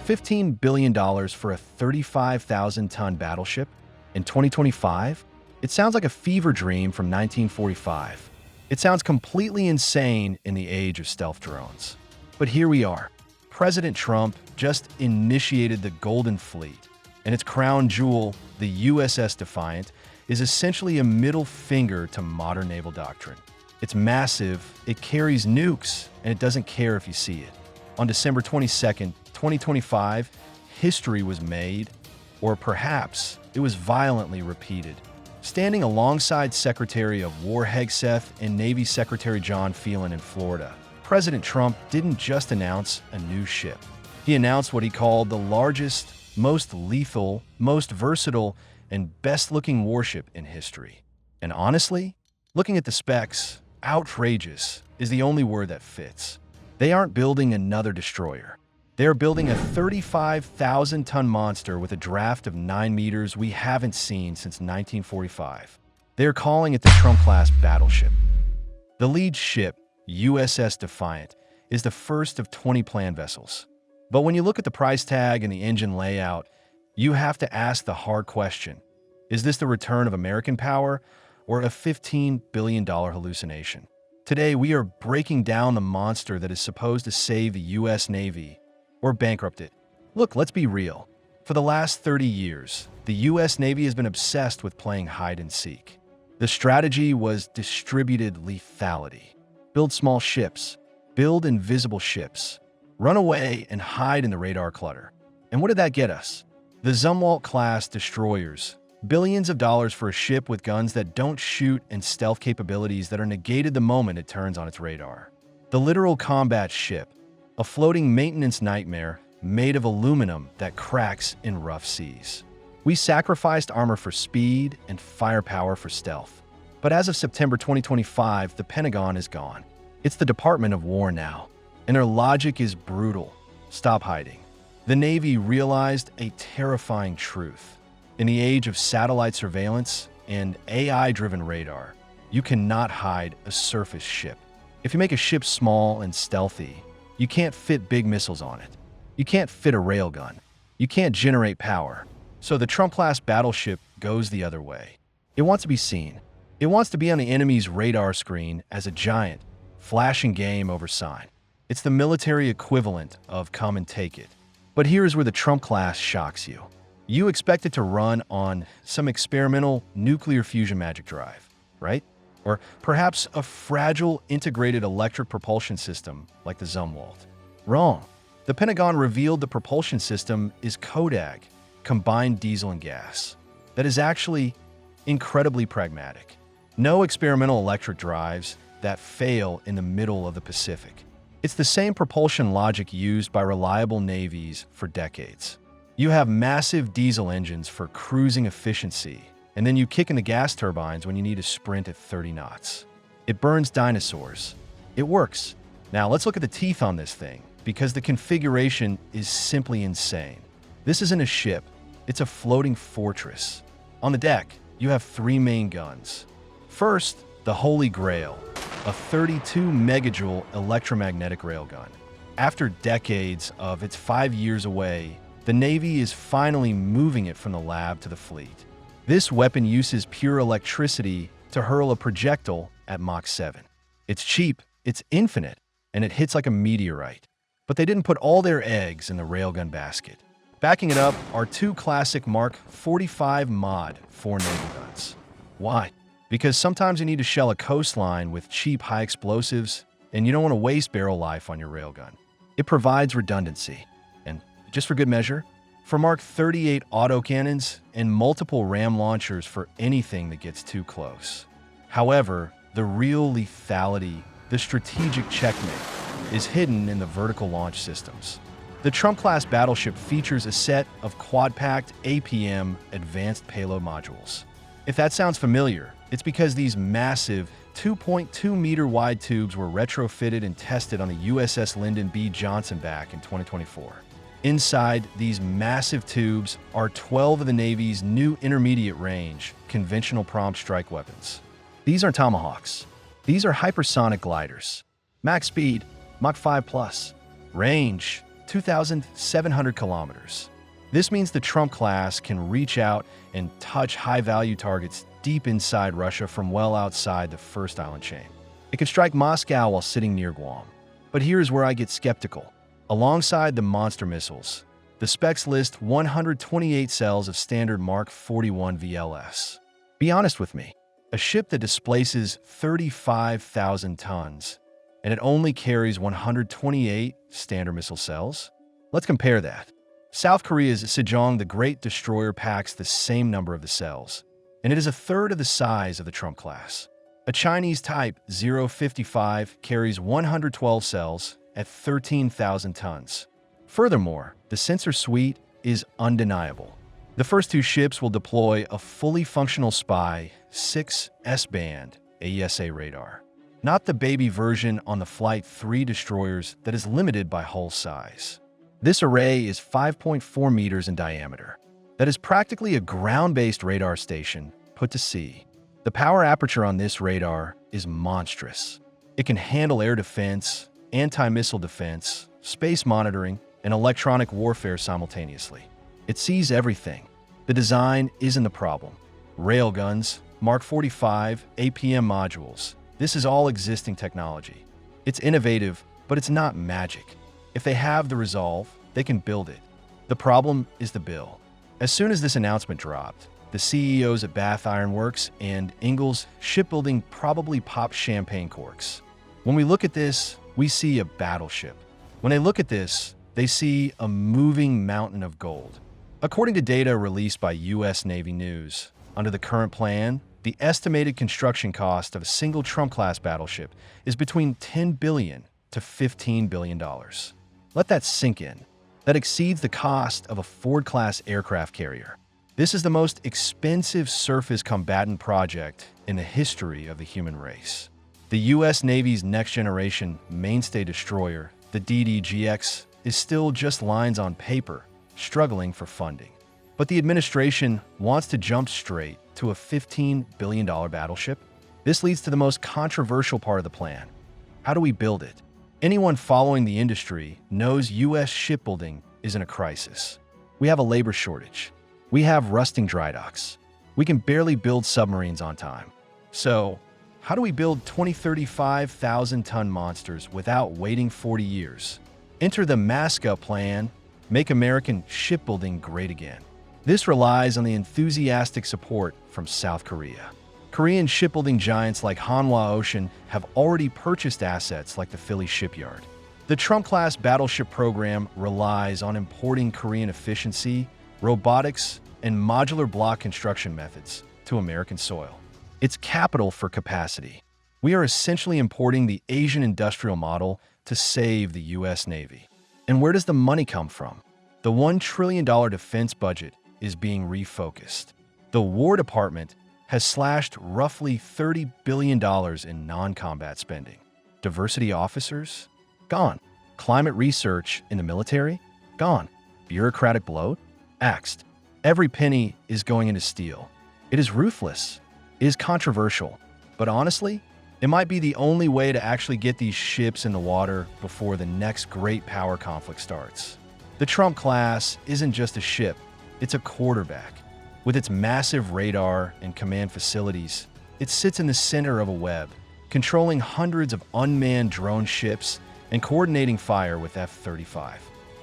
$15 billion for a 35,000-ton battleship? In 2025? It sounds like a fever dream from 1945. It sounds completely insane in the age of stealth drones. But here we are. President Trump just initiated the Golden Fleet, and its crown jewel, the USS Defiant, is essentially a middle finger to modern naval doctrine. It's massive, it carries nukes, and it doesn't care if you see it. On December 22nd, 2025, history was made, or perhaps it was violently repeated. Standing alongside Secretary of War Hegseth and Navy Secretary John Phelan in Florida, President Trump didn't just announce a new ship. He announced what he called the largest, most lethal, most versatile, and best-looking warship in history. And honestly, looking at the specs, outrageous is the only word that fits. They aren't building another destroyer. They're building a 35,000-ton monster with a draft of 9 meters we haven't seen since 1945. They're calling it the Trump-class Battleship. The lead ship, USS Defiant, is the first of 20 planned vessels. But when you look at the price tag and the engine layout, you have to ask the hard question. Is this the return of American power or a $15 billion hallucination? Today, we are breaking down the monster that is supposed to save the U.S. Navy or bankrupt it. Look, let's be real. For the last 30 years, the U.S. Navy has been obsessed with playing hide and seek. The strategy was distributed lethality. Build small ships, build invisible ships, run away and hide in the radar clutter. And what did that get us? The Zumwalt-class destroyers. Billions of dollars for a ship with guns that don't shoot and stealth capabilities that are negated the moment it turns on its radar. The literal combat ship. A floating maintenance nightmare made of aluminum that cracks in rough seas. We sacrificed armor for speed and firepower for stealth. But as of September 2025, the Pentagon is gone. It's the Department of War now. And their logic is brutal. Stop hiding. The Navy realized a terrifying truth. In the age of satellite surveillance and AI-driven radar, you cannot hide a surface ship. If you make a ship small and stealthy, you can't fit big missiles on it. You can't fit a railgun. You can't generate power. So the Trump-class battleship goes the other way. It wants to be seen. It wants to be on the enemy's radar screen as a giant, flashing game over sign. It's the military equivalent of come and take it. But here's where the Trump-class shocks you. You expect it to run on some experimental nuclear fusion magic drive, right? Or perhaps a fragile integrated electric propulsion system like the Zumwalt. Wrong. The Pentagon revealed the propulsion system is CODAG, combined diesel and gas. That is actually incredibly pragmatic. No experimental electric drives that fail in the middle of the Pacific. It's the same propulsion logic used by reliable navies for decades. You have massive diesel engines for cruising efficiency, and then you kick in the gas turbines when you need to sprint at 30 knots. It burns dinosaurs. It works. Now let's look at the teeth on this thing, because the configuration is simply insane. This isn't a ship, it's a floating fortress. On the deck, you have 3 main guns. First, the Holy Grail, a 32 megajoule electromagnetic railgun. After decades of it's 5 years away, the Navy is finally moving it from the lab to the fleet. This weapon uses pure electricity to hurl a projectile at Mach 7. It's cheap, it's infinite, and it hits like a meteorite. But they didn't put all their eggs in the railgun basket. Backing it up are 2 classic Mark 45 Mod 4 naval guns. Why? Because sometimes you need to shell a coastline with cheap high explosives, and you don't want to waste barrel life on your railgun. It provides redundancy. And just for good measure, for Mark 38 autocannons and multiple ram launchers for anything that gets too close. However, the real lethality, the strategic checkmate, is hidden in the vertical launch systems. The Trump-class battleship features a set of quad-packed APM advanced payload modules. If that sounds familiar, it's because these massive 2.2-meter wide tubes were retrofitted and tested on the USS Lyndon B. Johnson back in 2024. Inside these massive tubes are 12 of the Navy's new intermediate-range conventional prompt strike weapons. These aren't Tomahawks. These are hypersonic gliders. Max speed, Mach 5+. Range, 2,700 kilometers. This means the Trump class can reach out and touch high-value targets deep inside Russia from well outside the first island chain. It can strike Moscow while sitting near Guam. But here's where I get skeptical. Alongside the monster missiles, the specs list 128 cells of standard Mark 41 VLS. Be honest with me, a ship that displaces 35,000 tons, and it only carries 128 standard missile cells? Let's compare that. South Korea's Sejong the Great Destroyer packs the same number of the cells, and it is a third of the size of the Trump class. A Chinese Type 055 carries 112 cells at 13,000 tons. Furthermore, the sensor suite is undeniable. The first two ships will deploy a fully functional SPY 6 S-band AESA radar, not the baby version on the Flight 3 destroyers that is limited by hull size. This array is 5.4 meters in diameter. That is practically a ground-based radar station put to sea. The power aperture on this radar is monstrous. It can handle air defense, anti-missile defense, space monitoring, and electronic warfare simultaneously. It sees everything. The design isn't the problem. Railguns, Mark 45, APM modules. This is all existing technology. It's innovative, but it's not magic. If they have the resolve, they can build it. The problem is the bill. As soon as this announcement dropped, the CEOs at Bath Iron Works and Ingalls Shipbuilding probably popped champagne corks. When we look at this, we see a battleship. When they look at this, they see a moving mountain of gold. According to data released by U.S. Navy News, under the current plan, the estimated construction cost of a single Trump-class battleship is between $10 billion to $15 billion. Let that sink in. That exceeds the cost of a Ford-class aircraft carrier. This is the most expensive surface combatant project in the history of the human race. The U.S. Navy's next-generation mainstay destroyer, the DDGX, is still just lines on paper, struggling for funding. But the administration wants to jump straight to a $15 billion battleship. This leads to the most controversial part of the plan. How do we build it? Anyone following the industry knows U.S. shipbuilding is in a crisis. We have a labor shortage. We have rusting dry docks. We can barely build submarines on time. So, how do we build 35,000-ton monsters without waiting 40 years? Enter the Masca plan, Make American Shipbuilding Great Again. This relies on the enthusiastic support from South Korea. Korean shipbuilding giants like Hanwha Ocean have already purchased assets like the Philly shipyard. The Trump-class battleship program relies on importing Korean efficiency, robotics, and modular block construction methods to American soil. It's capital for capacity. We are essentially importing the Asian industrial model to save the U.S. Navy. And where does the money come from? The $1 trillion defense budget is being refocused. The War Department has slashed roughly $30 billion in non-combat spending. Diversity officers? Gone. Climate research in the military? Gone. Bureaucratic bloat? Axed. Every penny is going into steel. It is ruthless. It is controversial. But honestly, it might be the only way to actually get these ships in the water before the next great power conflict starts. The Trump class isn't just a ship, it's a quarterback. With its massive radar and command facilities, it sits in the center of a web, controlling hundreds of unmanned drone ships and coordinating fire with F-35.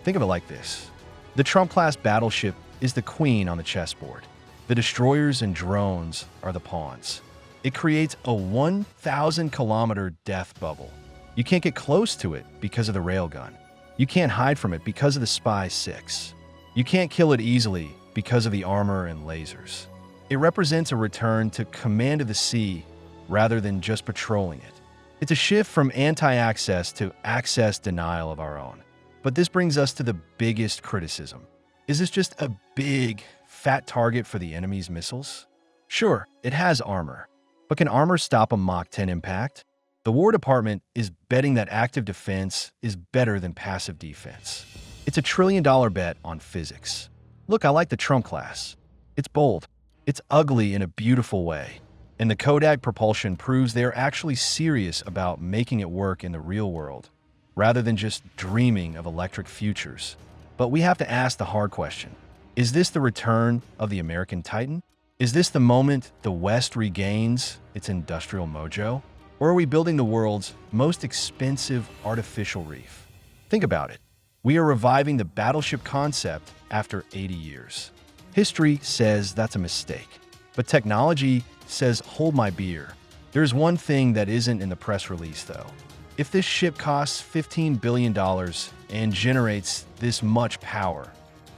Think of it like this. The Trump-class battleship is the queen on the chessboard. The destroyers and drones are the pawns. It creates a 1,000-kilometer death bubble. You can't get close to it because of the railgun. You can't hide from it because of the SPY 6. You can't kill it easily because of the armor and lasers. It represents a return to command of the sea rather than just patrolling it. It's a shift from anti-access to access denial of our own. But this brings us to the biggest criticism. Is this just a big, fat target for the enemy's missiles? Sure, it has armor. But can armor stop a Mach 10 impact? The War Department is betting that active defense is better than passive defense. It's a $1 trillion bet on physics. Look, I like the Trump class. It's bold. It's ugly in a beautiful way. And the Kodak Propulsion proves they're actually serious about making it work in the real world. rather than just dreaming of electric futures. But we have to ask the hard question. Is this the return of the American Titan? Is this the moment the West regains its industrial mojo? Or are we building the world's most expensive artificial reef? Think about it. We are reviving the battleship concept after 80 years. History says that's a mistake, but technology says hold my beer. There's one thing that isn't in the press release, though. If this ship costs $15 billion and generates this much power,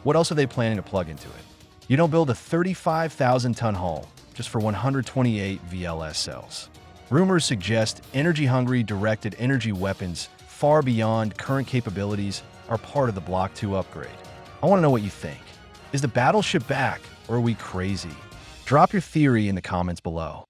what else are they planning to plug into it? You don't build a 35,000-ton hull just for 128 VLS cells. Rumors suggest energy-hungry directed energy weapons far beyond current capabilities are part of the Block 2 upgrade. I want to know what you think. Is the battleship back, or are we crazy? Drop your theory in the comments below.